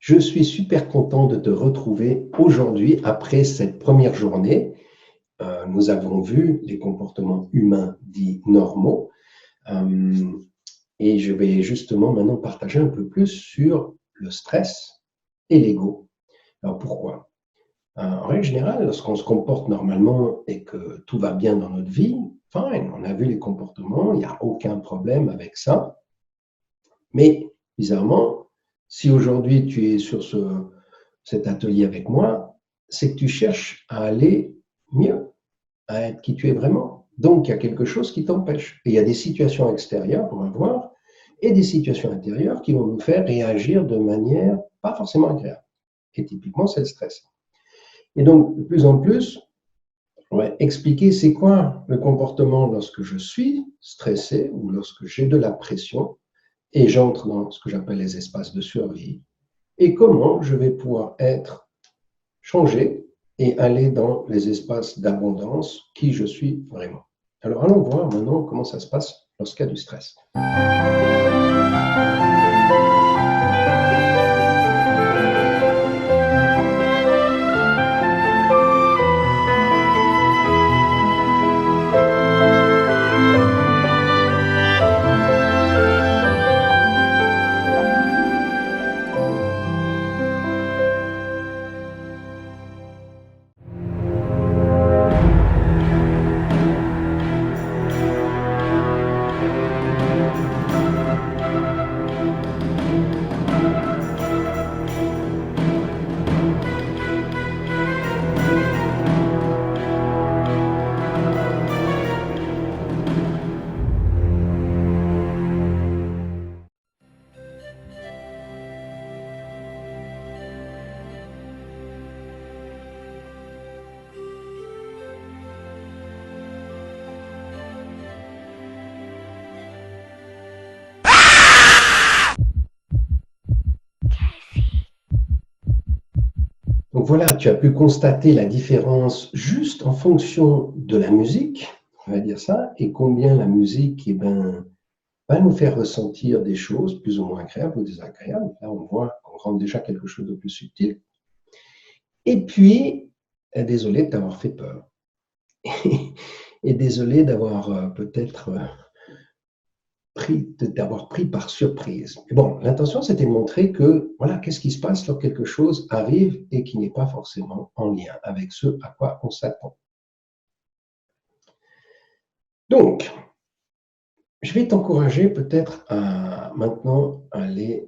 Je suis super content de te retrouver aujourd'hui après cette première journée. Nous avons vu les comportements humains dits normaux et je vais justement maintenant partager un peu plus sur le stress et l'ego. Alors pourquoi? En règle générale, lorsqu'on se comporte normalement et que tout va bien dans notre vie, fine, on a vu les comportements, il n'y a aucun problème avec ça. Mais bizarrement, si aujourd'hui tu es sur cet atelier avec moi, c'est que tu cherches à aller mieux, à être qui tu es vraiment. Donc, il y a quelque chose qui t'empêche. Et il y a des situations extérieures, on va voir, et des situations intérieures qui vont nous faire réagir de manière pas forcément agréable. Et typiquement, c'est le stress. Et donc, de plus en plus, on va expliquer c'est quoi le comportement lorsque je suis stressé ou lorsque j'ai de la pression et j'entre dans ce que j'appelle les espaces de survie et comment je vais pouvoir changer et aller dans les espaces d'abondance qui je suis vraiment. Alors allons voir maintenant comment ça se passe lorsqu'il y a du stress. Donc voilà, tu as pu constater la différence juste en fonction de la musique, on va dire ça, et combien la musique va nous faire ressentir des choses plus ou moins agréables ou désagréables. Là, on voit qu'on rentre déjà quelque chose de plus subtil. Et puis, désolé de t'avoir fait peur. Et désolé d'avoir peut-être d'avoir pris par surprise. Mais bon, l'intention, c'était de montrer que, voilà, qu'est-ce qui se passe lorsque quelque chose arrive et qui n'est pas forcément en lien avec ce à quoi on s'attend. Donc, je vais t'encourager peut-être à maintenant aller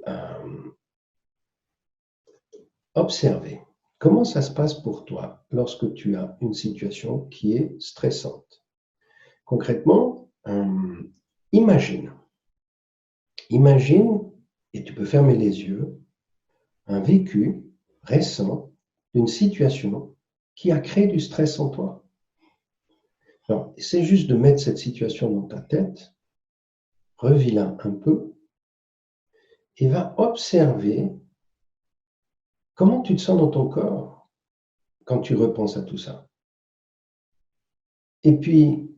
observer comment ça se passe pour toi lorsque tu as une situation qui est stressante. Concrètement, imagine, et tu peux fermer les yeux, un vécu récent d'une situation qui a créé du stress en toi. Alors, c'est juste de mettre cette situation dans ta tête, revis-la un peu, et va observer comment tu te sens dans ton corps quand tu repenses à tout ça. Et puis,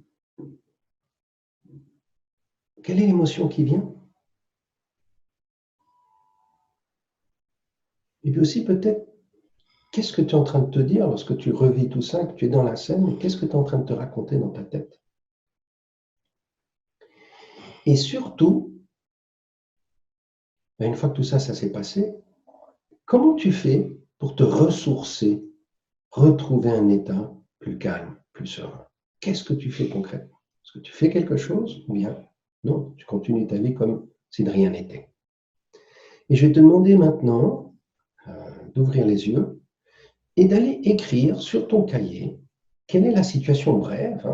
quelle est l'émotion qui vient? Et puis aussi, peut-être, qu'est-ce que tu es en train de te dire lorsque tu revis tout ça, que tu es dans la scène, et qu'est-ce que tu es en train de te raconter dans ta tête? Et surtout, une fois que tout ça, ça s'est passé, comment tu fais pour te ressourcer, retrouver un état plus calme, plus serein? Qu'est-ce que tu fais concrètement? Est-ce que tu fais quelque chose ou bien non, tu continues ta vie comme si de rien n'était? Et je vais te demander maintenant d'ouvrir les yeux et d'aller écrire sur ton cahier quelle est la situation brève,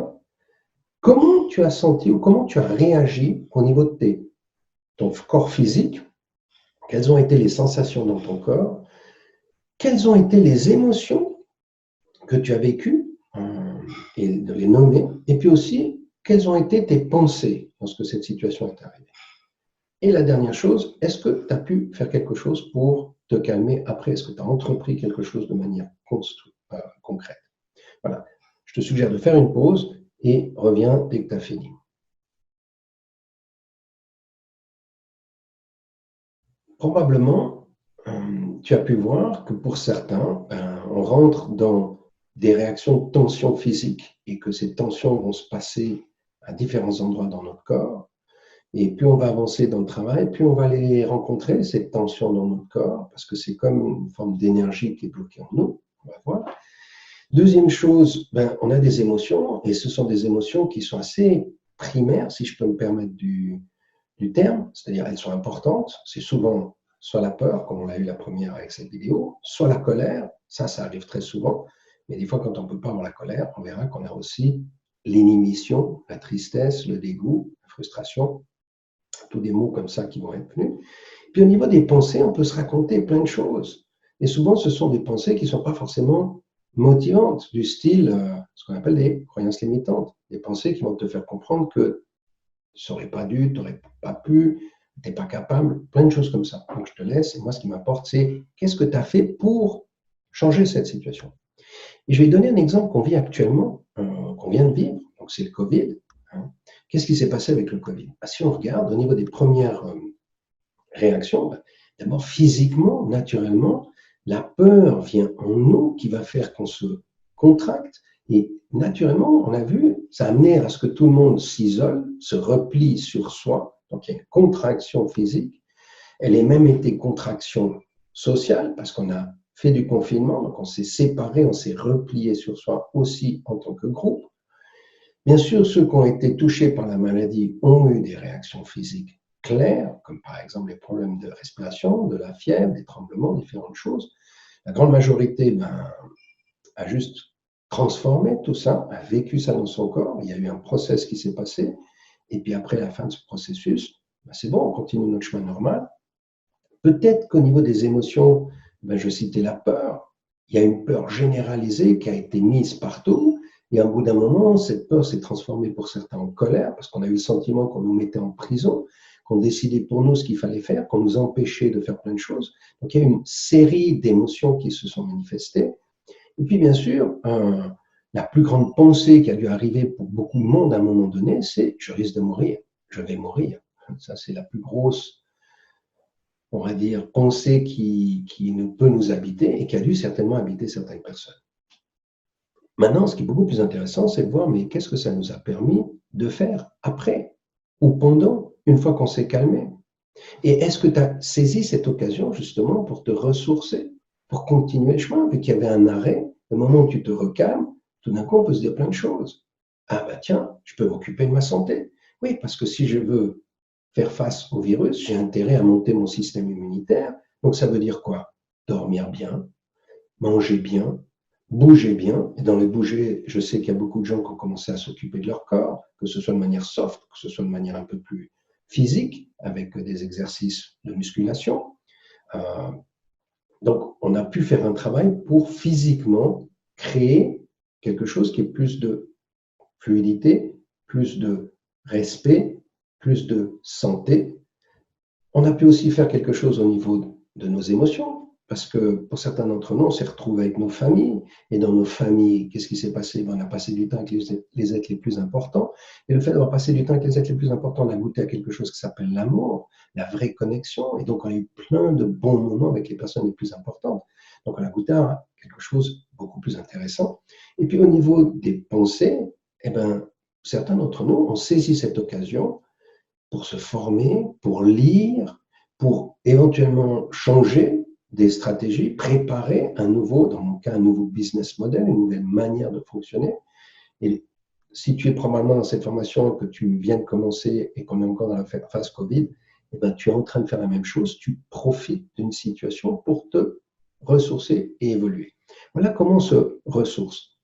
comment tu as senti ou comment tu as réagi au niveau de ton corps physique, quelles ont été les sensations dans ton corps, quelles ont été les émotions que tu as vécues, et de les nommer, et puis aussi, quelles ont été tes pensées lorsque cette situation est arrivée. Et la dernière chose, est-ce que tu as pu faire quelque chose pour te calmer après? Est-ce que tu as entrepris quelque chose de manière concrète? Voilà. Je te suggère de faire une pause et reviens dès que tu as fini. Probablement, tu as pu voir que pour certains, on rentre dans des réactions de tension physique et que ces tensions vont se passer à différents endroits dans notre corps. Et plus on va avancer dans le travail, plus on va les rencontrer, ces tensions dans notre corps, parce que c'est comme une forme d'énergie qui est bloquée en nous. On va voir. Deuxième chose, on a des émotions, et ce sont des émotions qui sont assez primaires, si je peux me permettre du terme, c'est-à-dire elles sont importantes. C'est souvent soit la peur, comme on l'a eu la première avec cette vidéo, soit la colère, ça arrive très souvent. Mais des fois, quand on ne peut pas avoir la colère, on verra qu'on a aussi l'inhibition, la tristesse, le dégoût, la frustration, tous des mots comme ça qui vont être venus. Puis au niveau des pensées, on peut se raconter plein de choses. Et souvent, ce sont des pensées qui ne sont pas forcément motivantes, du style, ce qu'on appelle des croyances limitantes, des pensées qui vont te faire comprendre que tu n'aurais pas dû, tu n'aurais pas pu, tu n'es pas capable, plein de choses comme ça. Donc je te laisse, et moi ce qui m'importe, c'est qu'est-ce que tu as fait pour changer cette situation. Et je vais donner un exemple qu'on vit actuellement, qu'on vient de vivre, donc c'est le Covid. Qu'est-ce qui s'est passé avec le Covid? Si on regarde au niveau des premières réactions, d'abord physiquement, naturellement, la peur vient en nous qui va faire qu'on se contracte et naturellement, on a vu, ça a amené à ce que tout le monde s'isole, se replie sur soi, donc il y a une contraction physique, elle a même été contraction sociale parce qu'on a fait du confinement, donc on s'est séparé, on s'est replié sur soi aussi en tant que groupe. Bien sûr, ceux qui ont été touchés par la maladie ont eu des réactions physiques claires, comme par exemple les problèmes de respiration, de la fièvre, des tremblements, différentes choses. La grande majorité a juste transformé tout ça, a vécu ça dans son corps. Il y a eu un process qui s'est passé. Et puis après la fin de ce processus, c'est bon, on continue notre chemin normal. Peut-être qu'au niveau des émotions, je citais la peur. Il y a une peur généralisée qui a été mise partout. Et au bout d'un moment, cette peur s'est transformée pour certains en colère parce qu'on a eu le sentiment qu'on nous mettait en prison, qu'on décidait pour nous ce qu'il fallait faire, qu'on nous empêchait de faire plein de choses. Donc il y a eu une série d'émotions qui se sont manifestées. Et puis bien sûr, la plus grande pensée qui a dû arriver pour beaucoup de monde à un moment donné, c'est « je risque de mourir, je vais mourir ». Ça, c'est la plus grosse, on va dire, pensée qui peut nous habiter et qui a dû certainement habiter certaines personnes. Maintenant, ce qui est beaucoup plus intéressant, c'est de voir, mais qu'est-ce que ça nous a permis de faire après ou pendant, une fois qu'on s'est calmé? Et est-ce que tu as saisi cette occasion justement pour te ressourcer, pour continuer le chemin, vu qu'il y avait un arrêt, le moment où tu te recalmes, tout d'un coup, on peut se dire plein de choses. Ah tiens, je peux m'occuper de ma santé. Oui, parce que si je veux faire face au virus, j'ai intérêt à monter mon système immunitaire. Donc ça veut dire quoi? Dormir bien, manger bien, bouger bien. Et dans le bouger, je sais qu'il y a beaucoup de gens qui ont commencé à s'occuper de leur corps, que ce soit de manière soft, que ce soit de manière un peu plus physique, avec des exercices de musculation. Donc, on a pu faire un travail pour physiquement créer quelque chose qui est plus de fluidité, plus de respect, plus de santé. On a pu aussi faire quelque chose au niveau de nos émotions, parce que pour certains d'entre nous, on s'est retrouvés avec nos familles, et dans nos familles, qu'est-ce qui s'est passé? On a passé du temps avec les êtres les plus importants, et le fait d'avoir passé du temps avec les êtres les plus importants, on a goûté à quelque chose qui s'appelle l'amour, la vraie connexion, et donc on a eu plein de bons moments avec les personnes les plus importantes. Donc on a goûté à quelque chose de beaucoup plus intéressant. Et puis au niveau des pensées, certains d'entre nous ont saisi cette occasion pour se former, pour lire, pour éventuellement changer des stratégies, préparer un nouveau, dans mon cas, un nouveau business model, une nouvelle manière de fonctionner. Et si tu es probablement dans cette formation, que tu viens de commencer et qu'on est encore dans la phase Covid, tu es en train de faire la même chose, tu profites d'une situation pour te ressourcer et évoluer. Voilà comment on se ressource.